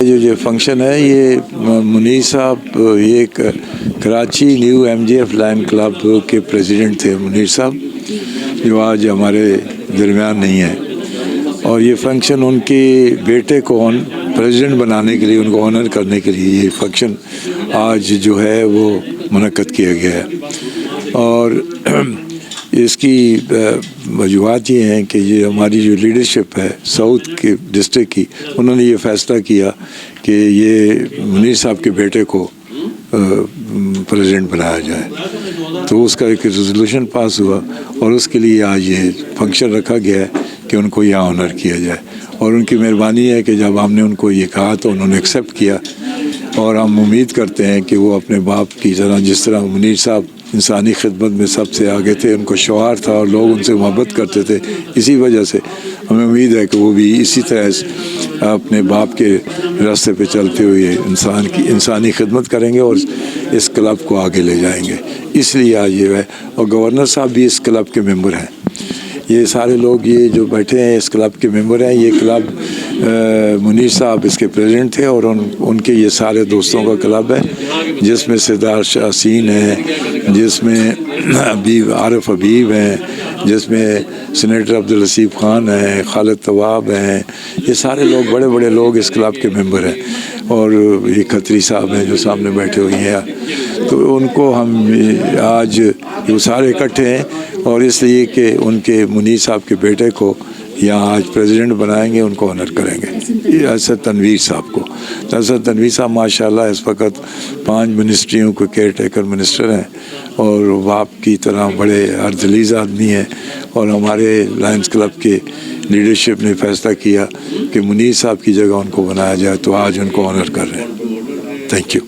جو فنکشن ہے یہ منیر صاحب یہ Karachi new MGF line club کے پریزیڈنٹ تھے منیر صاحب، جو آج ہمارے درمیان نہیں ہے، اور یہ فنکشن ان کے بیٹے کو پریزیڈنٹ بنانے کے لیے، ان کو آنر کرنے کے لیے یہ فنکشن آج جو ہے وہ منعقد کیا گیا ہے۔ اور اس کی وجوہات یہ ہیں کہ یہ ہماری جو لیڈرشپ ہے ساؤتھ کے ڈسٹرکٹ کی، انہوں نے یہ فیصلہ کیا کہ یہ منیر صاحب کے بیٹے کو پریزیڈنٹ بنایا جائے، تو اس کا ایک ریزولوشن پاس ہوا اور اس کے لیے آج یہ فنکشن رکھا گیا ہے کہ ان کو یہاں آنر کیا جائے۔ اور ان کی مہربانی ہے کہ جب ہم نے ان کو یہ کہا تو انہوں نے ایکسیپٹ کیا، اور ہم امید کرتے ہیں کہ وہ اپنے باپ کی طرح، جس طرح منیر صاحب انسانی خدمت میں سب سے آگے تھے، ان کو شعار تھا اور لوگ ان سے محبت کرتے تھے، اسی وجہ سے ہمیں امید ہے کہ وہ بھی اسی طرح اپنے باپ کے راستے پہ چلتے ہوئے انسانی خدمت کریں گے اور اس کلب کو آگے لے جائیں گے۔ اس لیے آج یہ ہے، اور گورنر صاحب بھی اس کلب کے ممبر ہیں، یہ سارے لوگ یہ جو بیٹھے ہیں اس کلب کے ممبر ہیں۔ یہ کلب منیر صاحب اس کے پریزیڈنٹ تھے، اور ان کے یہ سارے دوستوں کا کلب ہے، جس میں سردار شاہ حسین ہیں، جس میں عارف حبیب ہیں، جس میں سینیٹر عبدالرسیف خان ہیں، خالد طواب ہیں، یہ سارے لوگ بڑے بڑے لوگ اس کلب کے ممبر ہیں، اور یہ کھتری صاحب ہیں جو سامنے بیٹھے ہوئے ہیں۔ تو ان کو ہم آج یہ سارے اکٹھے ہیں، اور اس لیے کہ ان کے منیر صاحب کے بیٹے کو یہاں آج پریزیڈنٹ بنائیں گے، ان کو آنر کریں گے، اسد تنویر صاحب کو۔ اسد تنویر صاحب ماشاءاللہ اس وقت 5 منسٹریوں کے کیئر ٹیکر منسٹر ہیں، اور باپ کی طرح بڑے ارجلیز آدمی ہیں، اور ہمارے لائنز کلب کے لیڈرشپ نے فیصلہ کیا کہ منیر صاحب کی جگہ ان کو بنایا جائے، تو آج ان کو آنر کر رہے ہیں۔ Thank you.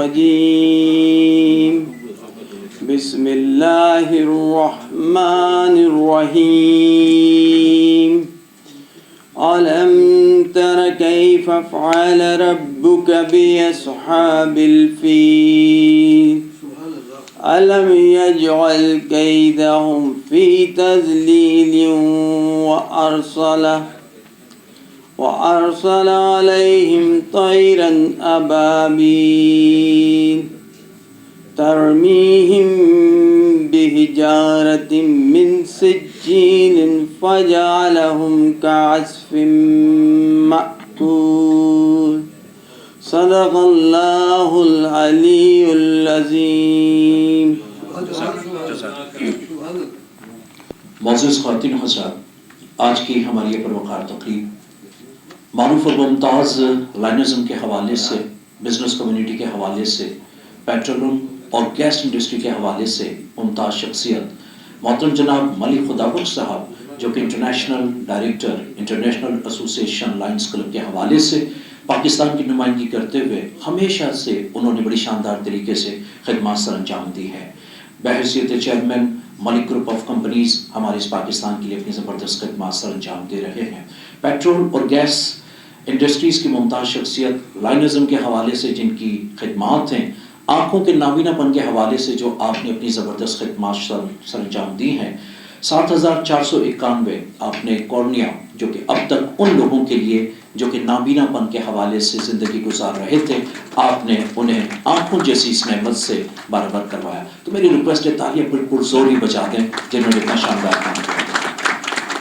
الرجيم بسم الله الرحمن الرحيم ألم تر كيف فعل ربك بأصحاب الفيل ألم يجعل كيدهم في تذليل وأرسل عليهم طيرا أبابيل ترميهم بحجارة من سجيل فجعلهم كعصف مأكول صدق الله العلی العظیم. معزز خواتین حضرات، آج کی ہماری یہ پروقار تقریب معروف اور ممتاز لائنزم کے حوالے سے، بزنس کمیونٹی کے حوالے سے، پیٹرولیم اور گیس انڈسٹری کے حوالے سے ممتاز شخصیت محترم جناب ملک خدابخش صاحب، جو کہ international director international association lines club کے حوالے سے پاکستان کی نمائندگی کرتے ہوئے ہمیشہ سے انہوں نے بڑی شاندار طریقے سے خدمات سر انجام دی ہے. بحیثیت chairman Malik group of companies ہمارے اس پاکستان کے لیے اپنی زبردست خدمات سر انجام دے رہے ہیں. پیٹرول اور گیس انڈسٹریز کی ممتاز شخصیت لائنزم کے حوالے سے جن کی خدمات ہیں، آنکھوں کے نابینا پن کے حوالے سے جو آپ نے اپنی زبردست خدمات سر انجام دی ہیں، 7491 آپ نے کورنیا، جو کہ اب تک ان لوگوں کے لیے جو کہ نابینا پن کے حوالے سے زندگی گزار رہے تھے، آپ نے انہیں آنکھوں جیسی اس نعمت سے برابر کروایا. تو میری ریکویسٹ ہے تالیاں بالکل زوری بجا دیں جنہوں نے اتنا شاندار کام کیا.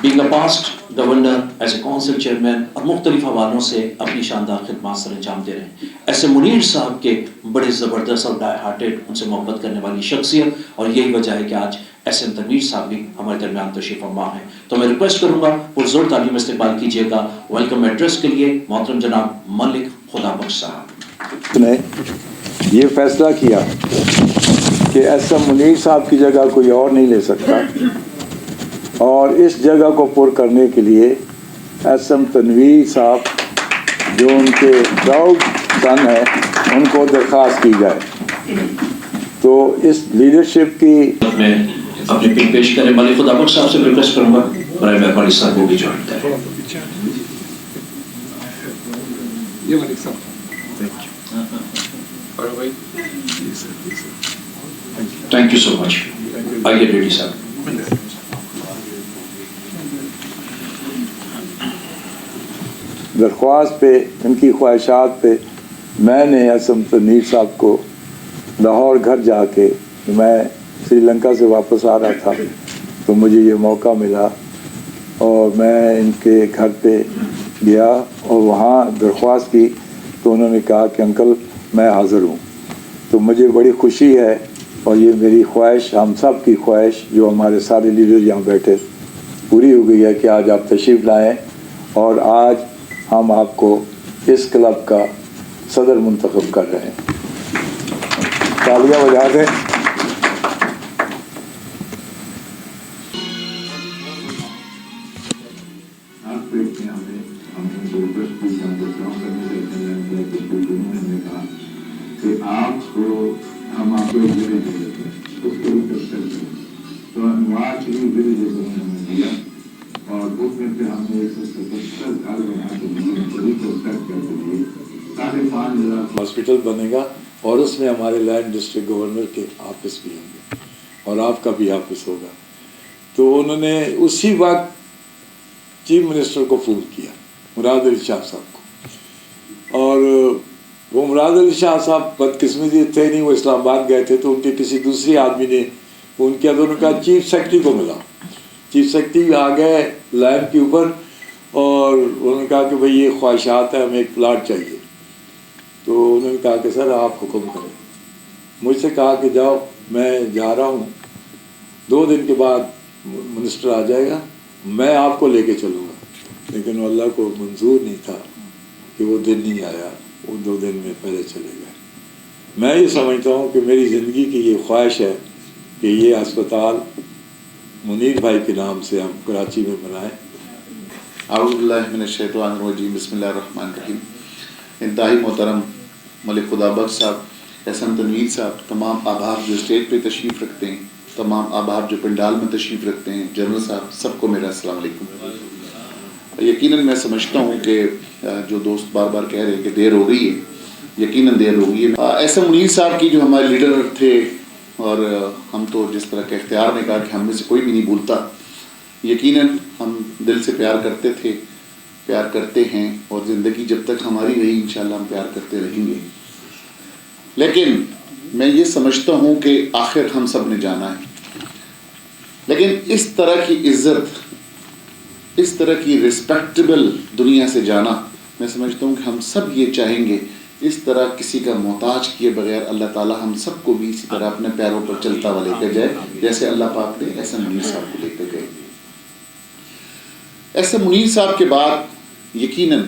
Being a past governor, as a council chairman اور مختلف حوالوں سے اپنی شاندار خدمات سر انجام دے رہے ہیں. ایسے منیر صاحب کے بڑے زبردست اور ڈائی ہارٹیڈ، ان سے محبت کرنے والی شخصیت، اور یہی وجہ ہے کہ آج ایس ایم تنویر صاحب بھی ہمارے درمیان تشریف فرما ہیں. تو میں ریکویسٹ کروں گا پرزور تعلیم استقبال کیجیے گا ویلکم ایڈریس کے لیے محترم جناب ملک خدابخش صاحب. نے یہ فیصلہ کیا کہ ایس ایم منیر صاحب کی جگہ کوئی اور نہیں لے سکتا، اور اس جگہ کو پر کرنے کے لیے ایس ایم تنویر صاحب جو ان کے پراؤڈ سن ہے ان کو درخواست کی جائے. تو اس لیڈرشپ کی میں اپنی پک پیش کریں. ملک خدابخش صاحب سے ریکویسٹ کروں گا برائے مہربانی صاحب کو بھی جوائن کریں. یہ ملک صاحب تھینک یو سو مچ. آئیے ریڈی صاحب. درخواست پہ، ان کی خواہشات پہ میں نے ایس ایم تنویر صاحب کو لاہور گھر جا کے، میں سری لنکا سے واپس آ رہا تھا تو مجھے یہ موقع ملا اور میں ان کے گھر پہ گیا اور وہاں درخواست کی تو انہوں نے کہا کہ انکل میں حاضر ہوں. تو مجھے بڑی خوشی ہے اور یہ میری خواہش، ہم سب کی خواہش جو ہمارے سارے لیڈر یہاں بیٹھے، پوری ہو گئی ہے کہ آج آپ تشریف لائیں اور آج ہم آپ کو اس کلب کا صدر منتخب کر رہے ہیں. تالیاں بجا دیں. آپ کو ہم آپ کو اس کے لیے دیا اور اس میں سے ہم نے 177 گھر بنا کے بڑی کوشش کرتے ہوئے 5,500 ہاسپٹل بنے گا اور اس میں ہمارے لائن ڈسٹرکٹ گورنر کے آفس بھی ہوں گے اور آپ کا بھی آفس ہوگا. تو انہوں نے اسی وقت چیف منسٹر کو فون کیا، مراد علی شاہ صاحب کو، اور وہ مراد علی شاہ صاحب بدقسمتی تھے نہیں، وہ اسلام آباد گئے تھے تو ان کے کسی دوسری آدمی نے ان کے انہوں نے کہا چیف سیکرٹری کو ملا. چیف سیکرٹری آ گئے لائن کے اوپر اور انہوں نے کہا کہ بھئی یہ خواہشات ہیں، ہمیں ایک پلاٹ چاہیے. تو انہوں نے کہا کہ سر آپ حکم کریں. مجھ سے کہا کہ جاؤ، میں جا رہا ہوں، 2 دن کے بعد منسٹر آ جائے گا، میں آپ کو لے کے چلوں گا. لیکن اللہ کو منظور نہیں تھا کہ وہ دن نہیں آیا، وہ 2 دن میں پہلے چلے گئے. میں یہ سمجھتا ہوں کہ میری زندگی کی یہ خواہش ہے کہ یہ ہسپتال منیر بھائی کے نام سے ہم کراچی میں بنائیں. اعوذ باللہ من الشیطان الرجیم، بسم اللہ الرحمن الرحیم. انتہائی محترم ملک خدابخش صاحب، एहसन तनवीर साहब, तमाम अहबाब जो स्टेज पे तशरीफ़ रखते हैं, तमाम अहबाब जो पंडाल में तशरीफ़ रखते हैं, जनरल साहब, सबको मेरा अस्सलाम वालेकुम। यकीनन मैं समझता हूँ कि जो दोस्त बार बार कह रहे हैं कि देर हो गई है, यकीनन देर हो गई है। एहसन मुनीर साहब की जो हमारे लीडर थे, और हम तो जिस तरह के इख्तियार ने कहा कि हम में से कोई भी नहीं भूलता, यकीनन हम दिल से प्यार करते थे, प्यार करते हैं, और ज़िंदगी जब तक हमारी रही इंशाल्लाह हम प्यार करते रहेंगे। लेकिन मैं ये समझता हूँ कि आखिर हम सब ने जाना है, लेकिन इस तरह की इज़्ज़त, इस तरह की रिस्पेक्टेबल दुनिया से जाना, मैं समझता हूँ कि हम सब ये चाहेंगे, इस तरह किसी का मोहताज किए बगैर अल्लाह ताला हम सबको भी इसी तरह अपने पैरों पर चलता हुआ लेकर जाए, जैसे अल्लाह पाक ने एहसन मुनीर साहब को लेकर गए। एहसन मुनीर साहब के बाद यकीनन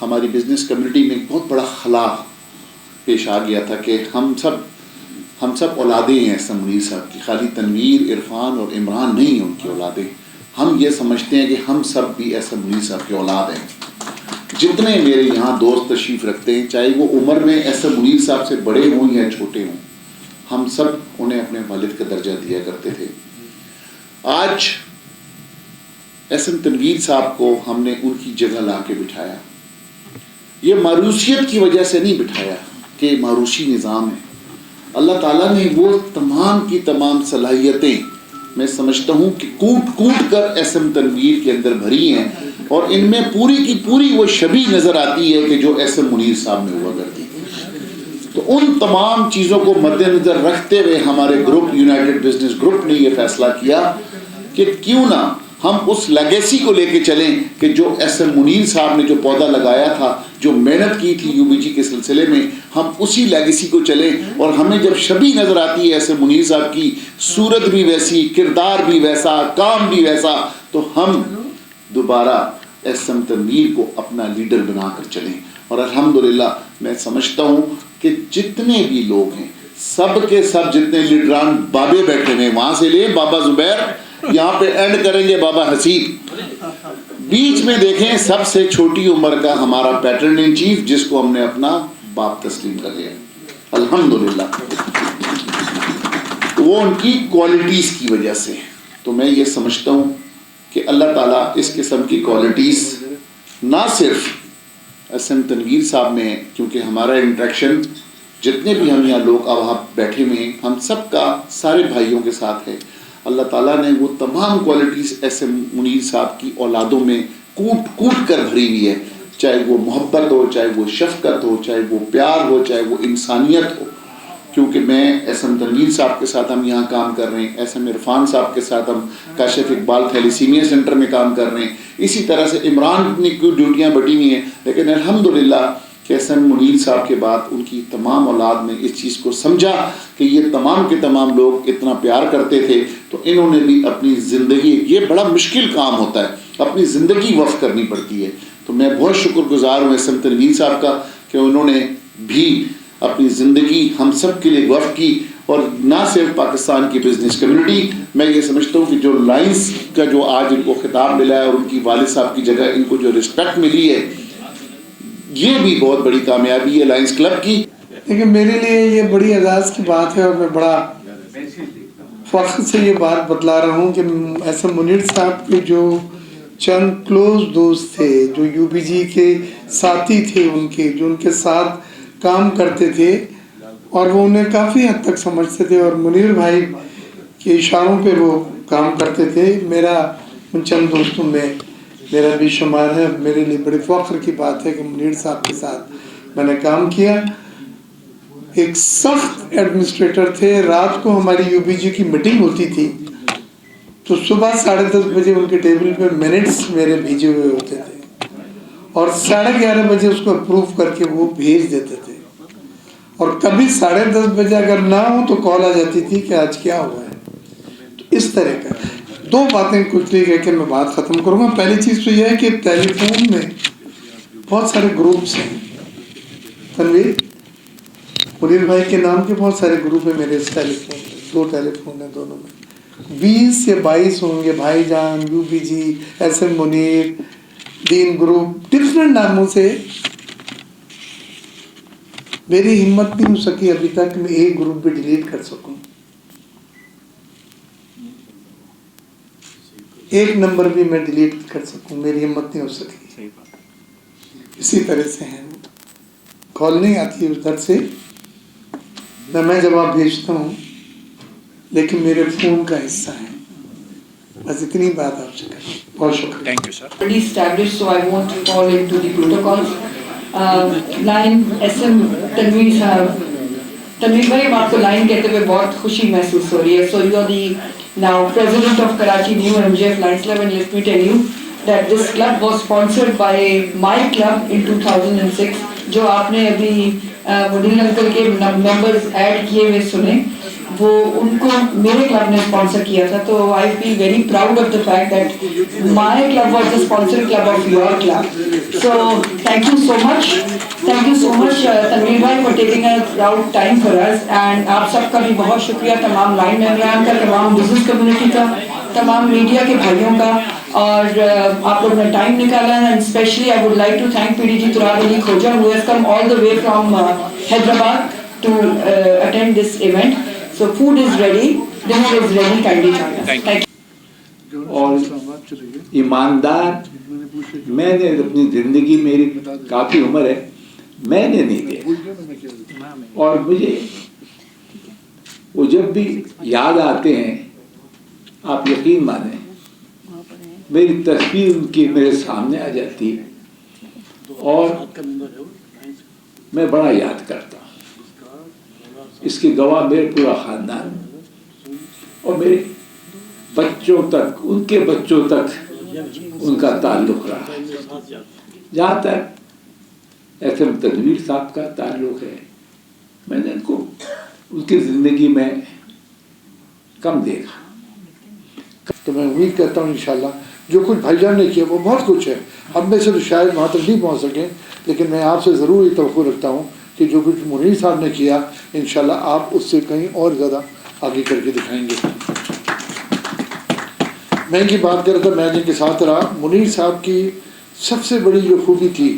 हमारी बिजनेस कम्युनिटी में बहुत बड़ा खला पेश आ गया था कि हम सब औलादें हैं एहसन मुनीर साहब की। खाली तनवीर, इरफान और इमरान नहीं हैं उनकी औलादें। हम ये समझते हैं कि हम सब भी एहसन मुनीर साहब के औलाद हैं। जितने मेरे यहाँ दोस्त तशरीफ़ रखते हैं, चाहे वो उम्र में एहसन मुनीर साहब से बड़े हों या छोटे हों, हम सब उन्हें अपने वालिद का दर्जा दिया करते थे। आज एहसन तनवीर साहब को हमने उनकी जगह ला के बिठाया। ये मारूसियत की वजह से नहीं बिठाया कि मारूसी निज़ाम है। अल्लाह ताला ने वो तमाम की तमाम सलाहियतें, मैं समझता हूँ कि कूट कूट कर एहसन तनवीर के अंदर भरी हैं, और इनमें पूरी की पूरी वो शबी नज़र आती है कि जो एहसन मुनीर साहब में हुआ करती थी। तो उन तमाम चीज़ों को मद्देनज़र रखते हुए हमारे ग्रुप, यूनाइटेड बिजनेस ग्रुप ने ये फैसला किया कि क्यों ना हम उस लेगेसी को लेके चलें कि जो एहसन मुनीर साहब ने जो पौधा लगाया था, जो मेहनत की थी यूबीजी के सिलसिले में, हम उसी लेगेसी को चलें। और हमें जब शबी नज़र आती है एहसन मुनीर साहब की, सूरत भी वैसी, किरदार भी वैसा, काम भी वैसा, तो हम दोबारा एहसन तनवीर को अपना लीडर बनाकर चलें। और अल्हम्दुलिल्लाह मैं समझता हूँ कि जितने भी लोग हैं, सब के सब जितने लीडरान बाबे बैठे हैं, वहाँ से ले बाबा जुबैर, यहाँ पे एंड करेंगे बाबा हसीब, बीच में देखें सबसे छोटी उम्र का हमारा पैटर्न इन चीफ, जिसको हमने अपना बाप तस्लीम कर लिया, अल्हम्दुलिल्लाह। वो उनकी क्वालिटीज की वजह से। तो मैं ये समझता हूँ कि अल्लाह ताला इस किस्म की क्वालिटीज ना सिर्फ एहसन तनवीर साहब में है, क्योंकि हमारा इंटरेक्शन जितने भी हम यहाँ लोग अब बैठे हुए हैं, हम सब का सारे भाइयों के साथ है। अल्लाह ताला ने वो तमाम क्वालिटीज़ एहसन मुनीर साहब की औलादों में कूट कूट कर भरी हुई है, चाहे वो मोहब्बत हो, चाहे वो शफकत हो, चाहे वो प्यार हो, चाहे वो इंसानियत हो। क्योंकि मैं एहसन तनवीर साहब के साथ हम यहाँ काम कर रहे हैं, एहसन इरफान साहब के साथ हम काशिफ इकबाल थैलेसीमिया सेंटर में काम कर रहे हैं, इसी तरह से इमरान की ड्यूटियाँ बटी हुई हैं। लेकिन अल्हम्दुलिल्लाह कि एहसन मुनीर साहब के बाद उनकी तमाम औलाद ने इस चीज़ को समझा कि ये तमाम के तमाम लोग इतना प्यार करते थे, तो इन्होंने भी अपनी ज़िंदगी, ये बड़ा मुश्किल काम होता है, अपनी ज़िंदगी वक्फ करनी पड़ती है। तो मैं बहुत शुक्रगुजार हूँ एहसन तनवीर साहब का कि उन्होंने भी अपनी ज़िंदगी हम सब के लिए वक्फ की। और ना सिर्फ पाकिस्तान की बिजनेस कम्युनिटी, मैं ये समझता हूँ कि जो लाइन्स का जो आज इनको खिताब मिला है और उनकी वालिद साहब की जगह इनको जो रिस्पेक्ट मिली है, ये भी बहुत बड़ी कामयाबी है लायंस क्लब की। लेकिन मेरे लिए ये बड़ी एजाज़ की बात है, और मैं बड़ा फख्र से ये बात बतला रहा हूँ कि एहसन मुनीर साहब के जो चंद क्लोज दोस्त थे, जो यूबीजी के साथी थे, उनके जो उनके साथ काम करते थे और वो उन्हें काफ़ी हद तक समझते थे, और मुनीर भाई के इशारों पे वो काम करते थे। मेरा उन चंद दोस्तों में मेरा भी शुमार है। मेरे लिए बड़े फ़ख्र की बात है कि मुनीर साहब के साथ मैंने काम किया। एक सख्त एडमिनिस्ट्रेटर थे। रात को हमारी यूबीजी की मीटिंग होती थी तो सुबह 10:30 बजे उनके टेबल पे मिनट्स मेरे भेजे हुए होते थे, और 11:30 बजे उसको अप्रूव करके वो भेज देते थे। और कभी 10:30 बजे अगर ना हो तो कॉल आ जाती थी कि आज क्या हुआ है। तो इस तरह का दो बातें कुछ कह के मैं बात ख़त्म करूँगा। पहली चीज़ तो यह है कि टेलीफोन में बहुत सारे ग्रुप्स हैं। तनवीर मुनीर भाई के नाम के बहुत सारे ग्रुप हैं मेरे इस टेलीफोन में, 2 टेलीफोन हैं, दोनों में 20 से 22 होंगे। भाईजान, यूबीजी, एहसन मुनीर, दीन ग्रुप, डिफरेंट नामों से मेरी हिम्मत नहीं हो सकी अभी तक मैं एक ग्रुप भी डिलीट कर सकूं, एक नंबर भी मैं डिलीट कर सकूं, मेरी हिम्मत नहीं हो सकी। इसी तरह से है, कॉल नहीं आती उधर से, मैं जवाब भेजता हूँ लेकिन मेरे फोन का हिस्सा है। बस इतनी बात आपसे करें, बहुत शुक्रिया। Thank you, sir. Already established, so I won't fall into the protocols. Line SM Tanveer साहब, तनवीर भाई, हम आपको लाइन कहते हुए बहुत खुशी महसूस हो रही है. So you are the now president of Karachi New MJF Lions Club, and let me tell you that this club was sponsored by my club in 2006. जो आपने अभी मुनीर अंकल के members ऐड किए हुए सुने, वो उनको मेरे क्लब ने स्पॉन्सर किया था. तो I feel very proud of the fact that my club was the sponsor club of your club. So thank you so much Tanveer भाई for taking out time for us. And आप सबका भी बहुत शुक्रिया, तमाम लाइन मेंबरान का, तमाम बिजनेस कम्युनिटी का, तमाम मीडिया के भाइयों का, और आप लोगों ने टाइम निकाला. And specially I would like to thank PDG Turab Ali Khoja who has come all the way from Hyderabad to attend this event. So food is ready, dinner is ready, kindly join us. Thank you. और ईमानदार, मैंने अपनी ज़िंदगी, मेरी काफ़ी उम्र है, मैंने नहीं दिया. और मुझे वो जब भी याद आते हैं, आप यकीन माने मेरी तस्वीर उनकी मेरे सामने आ जाती है और मैं बड़ा याद करता हूँ. इसकी गवाह मेरे पूरा ख़ानदान और मेरे बच्चों तक, उनके बच्चों तक उनका ताल्लुक़ रहा. जहाँ तक SM तनवीर साहब का ताल्लुक़ है, मैंने उनको उनकी ज़िंदगी में कम देखा. तो मैं उम्मीद करता हूँ इंशाल्लाह जो कुछ भाईजान ने किया वो बहुत कुछ है. हम में से तो शायद वहाँ तक नहीं पहुँच सकें, लेकिन मैं आपसे ज़रूर ये तवक्को रखता हूँ कि जो कुछ मुनीर साहब ने किया इंशाल्लाह आप उससे कहीं और ज़्यादा आगे करके दिखाएंगे. मैं इनकी बात कर रहा था, मैं जिनके साथ रहा, मुनीर साहब की सबसे बड़ी जो खूबी थी,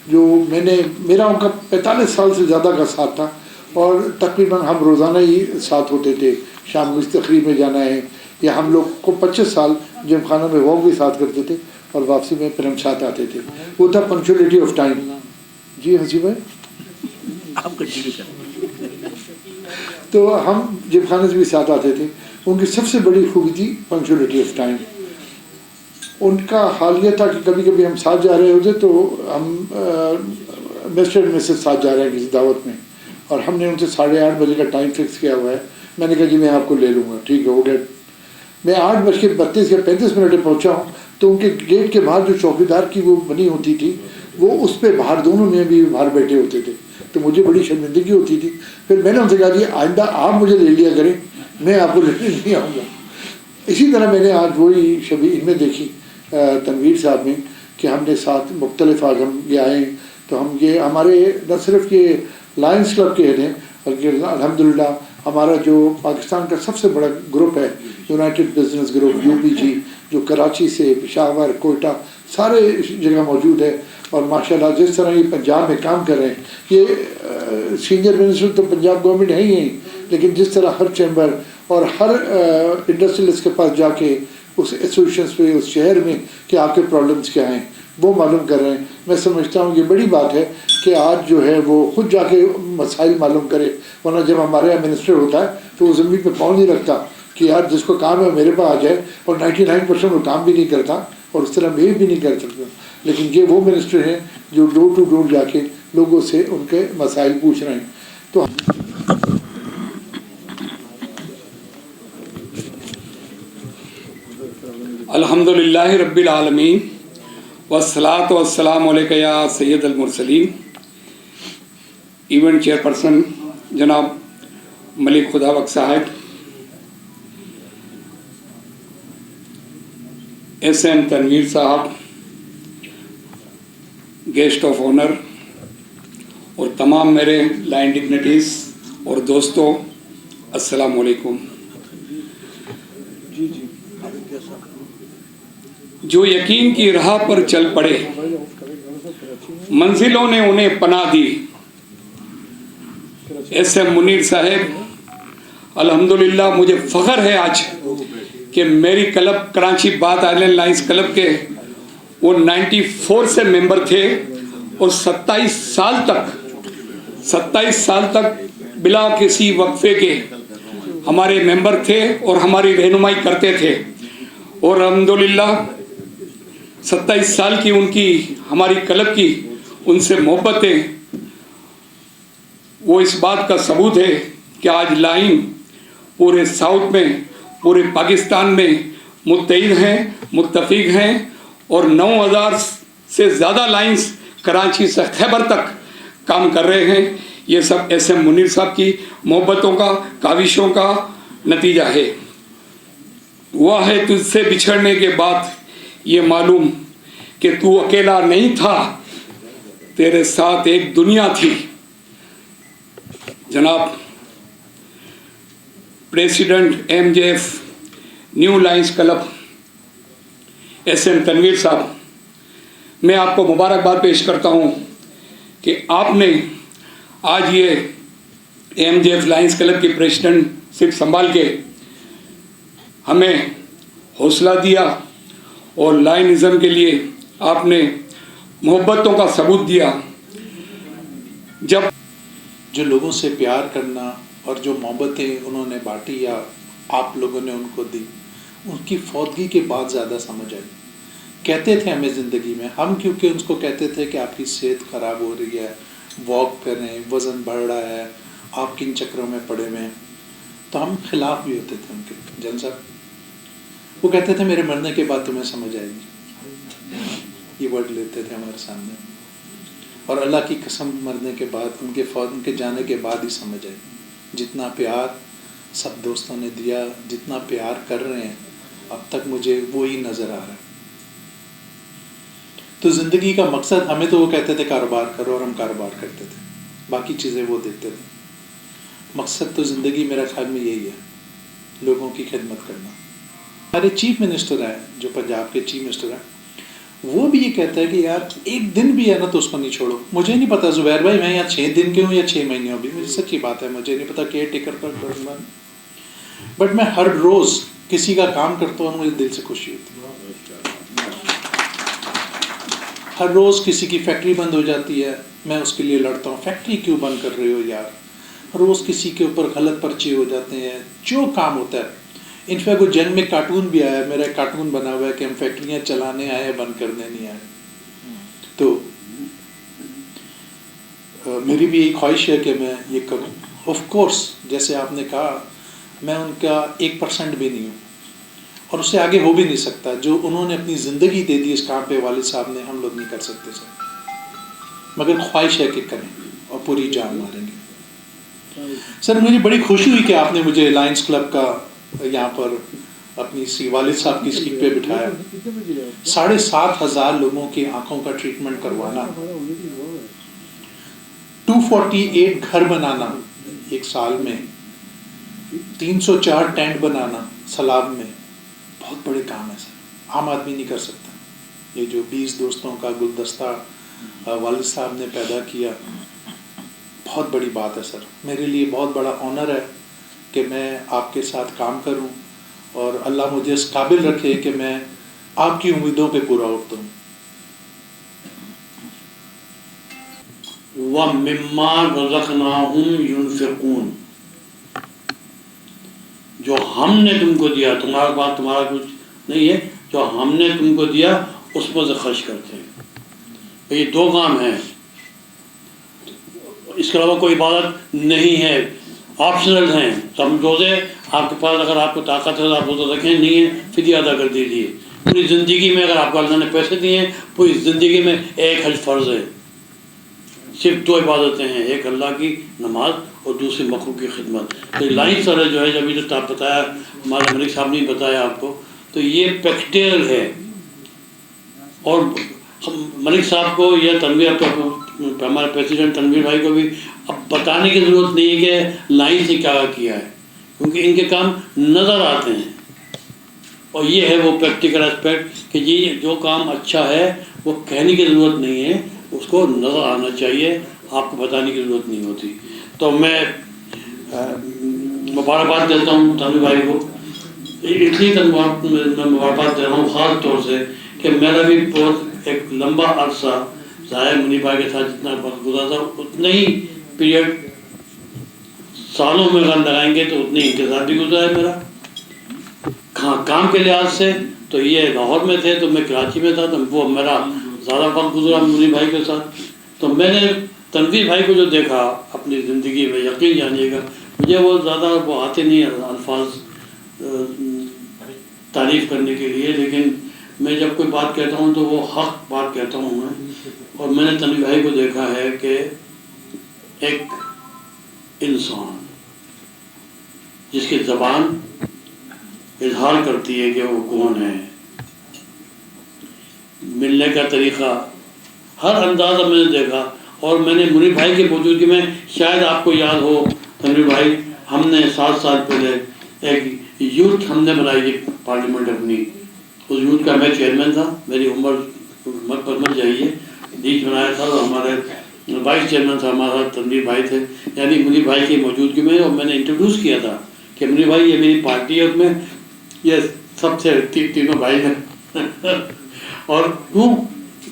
जो मेरा उनका 45 साल से ज़्यादा का साथ था और तकरीबन हम रोज़ाना ही साथ होते थे. शाम में तकरीब में जाना है, या हम लोग को 25 साल जिम खाना में वॉक भी साथ करते थे और वापसी में फिर हम साथ आते थे. वो था पंक्चुअलिटी ऑफ टाइम. जी हंसी भाई, तो हम जिम खाने से भी साथ आते थे. उनकी सबसे बड़ी खूबी थी पंक्चुअलिटी ऑफ टाइम. उनका हाल ये था कि कभी कभी हम साथ जा रहे होते तो हम मिस्टर मिसेस साथ जा रहे हैं किसी दावत में, और हमने उनसे 8:30 बजे का टाइम फिक्स किया हुआ है. मैंने कहा जी मैं आपको ले लूँगा, ठीक है हो गया. मैं 8:32 या 35 मिनट पहुँचा हूँ तो उनके गेट के बाहर जो चौकीदार की वो बनी होती थी, वो उस पर बाहर दोनों में भी बाहर बैठे होते थे. तो मुझे बड़ी शर्मिंदगी होती थी. फिर मैंने उनसे कहा जी आइंदा आप मुझे ले लिया करें, मैं आपको लेने नहीं आऊँगा. इसी तरह मैंने आज वही छवि इनमें देखी तनवीर साहब में कि हमने साथ मुख्तलिफ आज हम ये आए. तो हम ये हमारे न सिर्फ ये लायंस क्लब के हैं, बल्कि अल्हम्दुलिल्लाह हमारा जो पाकिस्तान का सबसे बड़ा ग्रुप है यूनाइटेड बिजनेस ग्रुप UBG, जो कराची से पेशावर कोयटा सारे जगह मौजूद है. और माशाल्लाह जिस तरह ये पंजाब में काम कर रहे हैं, ये सीनियर मिनिस्टर तो पंजाब गवर्नमेंट है ही, लेकिन जिस तरह हर चैम्बर और हर इंडस्ट्रियलिस्ट के पास जाके उस एसोसिएशन पे उस शहर में कि आपके प्रॉब्लम्स क्या हैं वो मालूम कर रहे हैं. मैं समझता हूँ ये बड़ी बात है कि आज जो है वो खुद जाके मसाइल मालूम करे. वरना जब हमारे यहाँ मिनिस्टर होता है तो वो ज़मीन पे पाँव नहीं रखता कि यार जिसको काम है मेरे पास आ जाए, और 99% वो काम भी नहीं करता और उस तरह बिहेव भी नहीं कर सकता. लेकिन ये वो मिनिस्टर हैं जो डोर टू डोर जाके लोगों से उनके मसाइल पूछ रहे हैं. तो अल्हम्दुलिल्लाह रब्बिल आलमीन वस्सलातु वस्सलामु अलैका या सैयदल मुरसलीन. इवेंट चेयरपर्सन जनाब मलिक खुदावक साहब, SM तनवीर साहब, गेस्ट ऑफ ऑनर और तमाम मेरे लाइन डिग्निटीज़ और दोस्तों, अस्सलामु अलैकुम. जो यकीन की राह पर चल पड़े, मंजिलों ने उन्हें पनाह दी, SM मुनीर साहब, अल्हम्दुलिल्लाह मुझे फ़ख्र है आज कि मेरी club Karachi bath island lines club के वो 94 से मेंबर थे और 27 साल तक बिला किसी वक्फे के हमारे मेंबर थे और हमारी रहनुमाई करते थे। और अल्हम्दुलिल्लाह 27 साल की उनकी हमारी क्लब की उनसे मोहब्बतें, वो इस बात का सबूत है कि आज लाइन पूरे साउथ में, पूरे पाकिस्तान में मुत्तहिद हैं, मुत्तफिक हैं और 9000 से ज़्यादा लाइन्स कराची से खैबर तक काम कर रहे हैं। ये सब SM मुनीर साहब की मोहब्बतों का, काविशों का नतीजा है। हुआ है तुझसे बिछड़ने के बाद ये मालूम कि तू अकेला नहीं था, तेरे साथ एक दुनिया थी। जनाब president MJF new lines club SM Tanveer sahab, मैं आपको मुबारकबाद पेश करता हूँ कि आपने आज ये MJF लाइन्स क्लब की प्रेसिडेंटशिप संभाल के हमें हौसला दिया और लाइनिज़म के लिए आपने मोहब्बतों का सबूत दिया। जब जो लोगों से प्यार करना और जो मोहब्बतें उन्होंने बांटी या आप लोगों ने उनको दी, उनकी फौतगी के बाद ज़्यादा समझ आई। कहते थे हमें ज़िंदगी में, हम क्योंकि उनको कहते थे कि आपकी सेहत ख़राब हो रही है, वॉक करें, वज़न बढ़ रहा है, आप किन चक्रों में पड़े हुए हैं, तो हम खिलाफ भी होते थे उनके। जन साहब वो कहते थे मेरे मरने के बाद तुम्हें समझ आएगी, ये वर्ड लेते थे हमारे सामने। और अल्लाह की कसम मरने के बाद, उनके जाने के बाद ही समझ आई। जितना प्यार सब दोस्तों ने दिया, जितना प्यार कर रहे हैं अब तक, मुझे वो ही नज़र आ रहा है। तो ज़िंदगी का मकसद, हमें तो वो कहते थे कारोबार करो और हम कारोबार करते थे, बाकी चीज़ें वो देखते थे। मकसद तो ज़िंदगी मेरा ख्याल में यही है, लोगों की खिदमत करना। हमारे चीफ मिनिस्टर हैं, जो पंजाब के चीफ मिनिस्टर हैं, वो भी ये कहता है कि यार एक दिन भी है ना तो उसको नहीं छोड़ो। मुझे नहीं पता ज़ुबैर भाई मैं यहाँ 6 दिन के हूँ या 6 महीने भी, मुझे सच्ची बात है मुझे नहीं पता केयर टेकर पर करूँगा, बट मैं हर रोज़ किसी का काम करता हूँ, मुझे दिल से खुशी होती है। हर रोज़ किसी की फैक्ट्री बंद हो जाती है, मैं उसके लिए लड़ता हूँ, फैक्ट्री क्यों बंद कर रहे हो यार। रोज़ किसी के ऊपर गलत पर्चे हो जाते हैं, जो काम होता है। इनफैक्ट वो जंग में कार्टून भी आया, मेरा कार्टून बना हुआ है कि हम फैक्ट्रियाँ चलाने आए हैं, बंद करने नहीं आए। तो मेरी भी एक ख्वाहिश है कि मैं ये करूँ। ऑफ कोर्स जैसे आपने कहा, मैं उनका 1% भी नहीं हूँ और उससे आगे हो भी नहीं सकता। जो उन्होंने अपनी ज़िंदगी दे दी इस काम पे, वालिद साहब ने, हम लोग नहीं कर सकते सर, मगर ख्वाहिश है कि करें और पूरी जान मारेंगे। सर मुझे बड़ी खुशी हुई कि आपने मुझे लायंस क्लब का यहाँ पर अपनी सी वालिद साहब की सीट पे बिठाया। 7,500 लोगों की आंखों का ट्रीटमेंट करवाना, 248 घर बनाना एक साल में, 304 टेंट बनाना सलाब में, बहुत बड़े काम है सर, आम आदमी नहीं कर सकता। ये जो 20 दोस्तों का गुलदस्ता वालिद साहब ने पैदा किया, बहुत बड़ी बात है सर। मेरे लिए बहुत बड़ा ऑनर है कि मैं आपके साथ काम करूं और अल्लाह मुझे इस काबिल रखे कि मैं आपकी उम्मीदों पे पूरा उतरूं। व मिम्मा रज़क़नाहुम युनफ़िक़ून, जो हमने तुमको दिया, तुम्हारा बात तुम्हारा कुछ नहीं है, जो हमने तुमको दिया उसमें से खर्च करते हैं। ये 2 काम हैं, इसके अलावा कोई इबादत नहीं है, ऑप्शनल हैं। सब रोज़े आपके पास, अगर आपको ताकत है तो आप रोज़ा रखें, नहीं है फिदिया अदा कर दीजिए। पूरी ज़िंदगी में अगर आपको अल्लाह ने पैसे दिए हैं, पूरी ज़िंदगी में एक हज फ़र्ज़ है। सिर्फ 2 इबादतें हैं, एक अल्लाह की नमाज और दूसरी मखलूक की खिदमत। तो लाइन सर जो है, जब तो आप बताया, हमारे मलिक साहब ने बताया आपको, तो ये प्रैक्टिकल है। और मलिक साहब को या तनवीर, तो हमारे प्रेसिडेंट तनवीर भाई को भी अब बताने की ज़रूरत नहीं है कि लाइन से क्या किया है, क्योंकि इनके काम नज़र आते हैं। और ये है वो प्रैक्टिकल एस्पेक्ट कि ये जो काम अच्छा है वो कहने की ज़रूरत नहीं है, उसको नज़र आना चाहिए, आपको बताने की ज़रूरत नहीं होती। तो मैं मुबारकबाद देता हूँ तन्वी भाई को, इसलिए मैं मुबारकबाद दे रहा हूँ ख़ास तौर से कि मेरा भी बहुत एक लंबा अरसा ज़ाहिर मुनीब भाई के साथ जितना वक्त गुजरा था उतना ही पीरियड सालों में अगर लगाएंगे तो उतनी इंतज़ार भी गुजरा है मेरा। काम के लिहाज से तो ये लाहौर में थे तो मैं कराची में था, तो वो मेरा ज़्यादा वक्त गुजरा मुनीब भाई के साथ। तो मैंने तनवीर भाई को जो देखा अपनी ज़िंदगी में, यकीन जानिएगा मुझे वो ज़्यादा वो आते नहीं अल्फाज तारीफ़ करने के लिए, लेकिन मैं जब कोई बात कहता हूँ तो वो हक़ बात कहता हूँ मैं। और मैंने तनवीर भाई को देखा है कि एक इंसान जिसकी ज़बान इजहार करती है कि वो कौन है, मिलने का तरीक़ा, हर अंदाज़ा मैंने देखा। और मैंने मुनीब भाई की मौजूदगी में, शायद आपको याद हो तनवीर भाई, हमने 7 साल पहले एक यूथ हमने बनाई थी पार्लियामेंट अपनी, उस यूथ का मैं चेयरमैन था, मेरी उम्र मत जाइए, बीच बनाया था। और हमारे वाइस चेयरमैन था हमारा तनवीर भाई थे, यानी मुनीब भाई की मौजूदगी में। और मैंने इंट्रोड्यूस किया था कि मुनीब भाई ये मेरी पार्टी है, उसमें ये सबसे तीनों भाई हैं और क्यों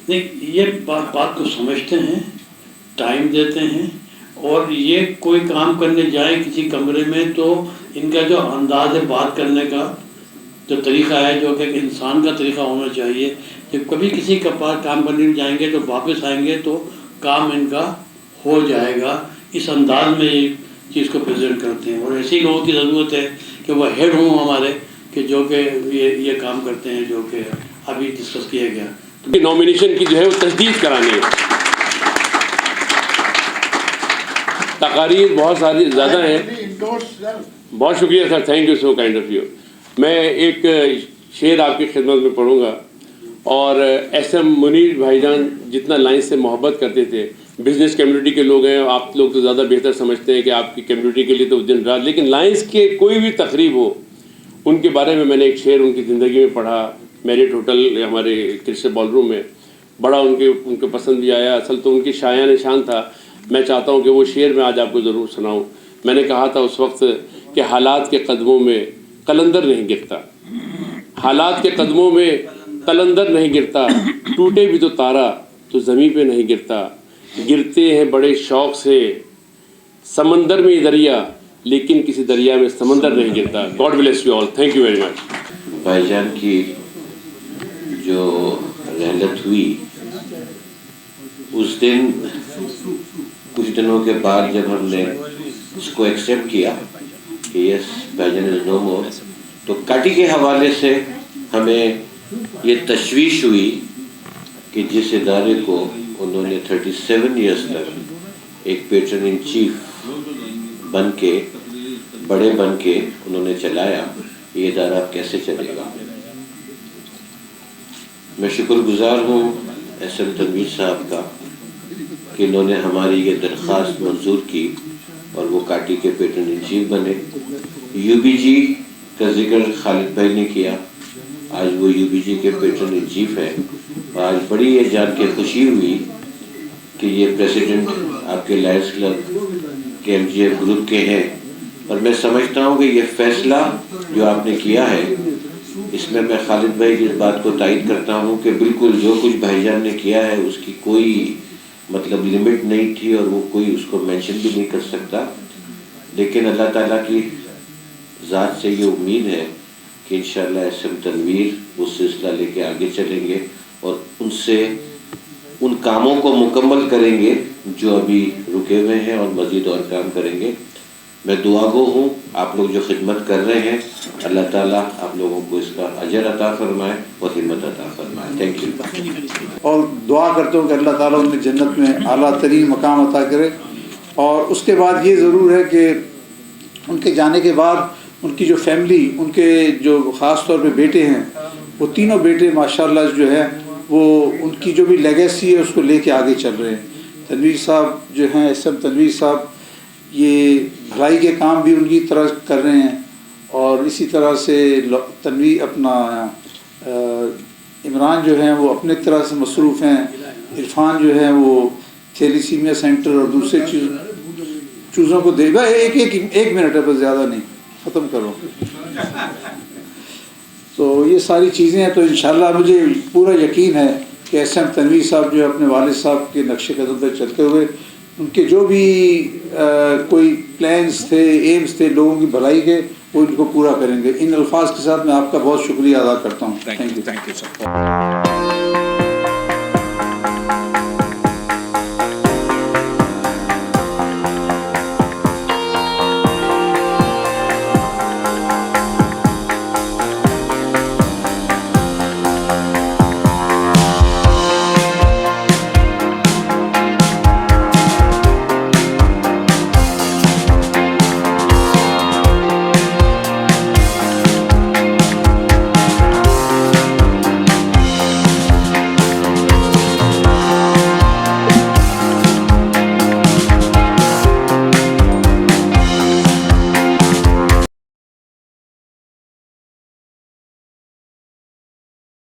नहीं ये बात को समझते हैं, टाइम देते हैं। और ये कोई काम करने जाए किसी कमरे में तो इनका जो अंदाज़ है बात करने का, जो तरीक़ा है, जो कि इंसान का तरीक़ा होना चाहिए, जब कभी किसी का पास काम करने जाएंगे तो वापस आएंगे तो काम इनका हो जाएगा, इस अंदाज में ये चीज़ को प्रेजेंट करते हैं। और ऐसे ही लोगों की ज़रूरत है कि वह हेड हों हमारे, कि जो कि ये काम करते हैं जो कि अभी डिस्कस किया गया। तो नॉमिनेशन की जो है वो तजदीद करानी है। तकारीर बहुत सारी ज़्यादा हैं। बहुत शुक्रिया sir, thank you so kind of you. मैं एक शेर आपकी खिदमत में पढ़ूँगा। और SM मुनीर भाईजान जितना लाइन से मोहब्बत करते थे, बिज़नेस कम्युनिटी के लोग हैं, आप लोग तो ज़्यादा बेहतर समझते हैं कि आपकी कम्युनिटी के लिए तो दिन रात, लेकिन लाइन्स के कोई भी तकरीब हो उनके बारे में मैंने एक शेर उनकी ज़िंदगी में पढ़ा, मैरिट होटल हमारे क्रिस्टल बॉलरूम में, बड़ा उनके पसंद भी आया। असल तो उनकी शाया निशान था। मैं चाहता हूँ कि वो शेर मैं आज आपको ज़रूर सुनाऊँ। मैंने कहा था उस वक्त कि हालात के कदमों में कलंदर नहीं गिरता, हालात के कदमों में कलंदर नहीं गिरता, टूटे भी तो तारा तो ज़मीन पे नहीं गिरता, गिरते हैं बड़े शौक़ से समंदर में दरिया, लेकिन किसी दरिया में समंदर नहीं गिरता। God bless you all, thank you very much. भाईजान की जो रहलत हुई उस दिन, कुछ दिनों के बाद जब हमने इसको एक्सेप्ट किया कि यस भाईजान इज़ नो मोर, तो काटी के हवाले से हमें ये तशवीश हुई कि जिस इदारे को उन्होंने 37 ईयर्स तक एक पेट्रन इन चीफ बन के, बड़े बन के उन्होंने चलाया, ये इदारा कैसे चलेगा। मैं शुक्रगुजार हूँ SM तनवीर साहब का कि इन्होंने हमारी ये दरख्वास्त मंजूर की और वो काटी के पेट्रन इन चीफ बने। UBG का जिक्र खालिद भाई ने किया, आज वो UBG के पेट्रन इन चीफ हैं। और आज बड़ी ये जान के खुशी हुई कि ये प्रेसिडेंट आपके लायंस क्लब के MGF ग्रुप के हैं। और मैं समझता हूँ कि ये फ़ैसला जो आपने किया है, इसमें मैं खालिद भाई की इस बात को तायद करता हूँ कि बिल्कुल जो कुछ भाईजान ने किया है उसकी कोई मतलब लिमिट नहीं थी और वो कोई उसको मेंशन भी नहीं कर सकता। लेकिन अल्लाह ताला की ज़ात से ये उम्मीद है कि इंशाअल्लाह SM तनवीर वो सिलसिला लेके आगे चलेंगे और उनसे उन कामों को मुकम्मल करेंगे जो अभी रुके हुए हैं और मज़ीद और काम करेंगे। मैं दुआगो हूँ, आप लोग जो खिदमत कर रहे हैं, अल्लाह ताला आप लोगों को इसका अजर अता फरमाए और हिम्मत अता फरमाए। Thank you. और दुआ करता हूँ कि अल्लाह ताला उन्हें जन्नत में आला तरीन मकाम अता करे। और उसके बाद ये ज़रूर है कि उनके जाने के बाद उनकी जो फैमिली, उनके जो ख़ास तौर पे बेटे हैं, वो तीनों बेटे माशाल्लाह जो है वो उनकी जो भी लेगेसी है उसको लेके आगे चल रहे हैं। तनवीर साहब जो हैं, SM तनवीर साहब, ये भलाई के काम भी उनकी तरह कर रहे हैं। और इसी तरह से तनवीर अपना इमरान जो हैं वो अपने तरह से मसरूफ़ हैं। इरफान जो है वो थैलेसीमिया सेंटर और दूसरे चीज़ चूज़ों को देगा। एक मिनट है बस, ज़्यादा नहीं, ख़त्म करो। तो ये सारी चीज़ें हैं। तो इंशाल्लाह मुझे पूरा यकीन है कि SM तनवीर साहब जो अपने वालिद साहब के नक्शे कदम पर चलते हुए उनके जो भी कोई प्लान्स थे, एम्स थे लोगों की भलाई के, वो इनको पूरा करेंगे। इन अल्फाज के साथ मैं आपका बहुत शुक्रिया अदा करता हूँ। Thank you sir.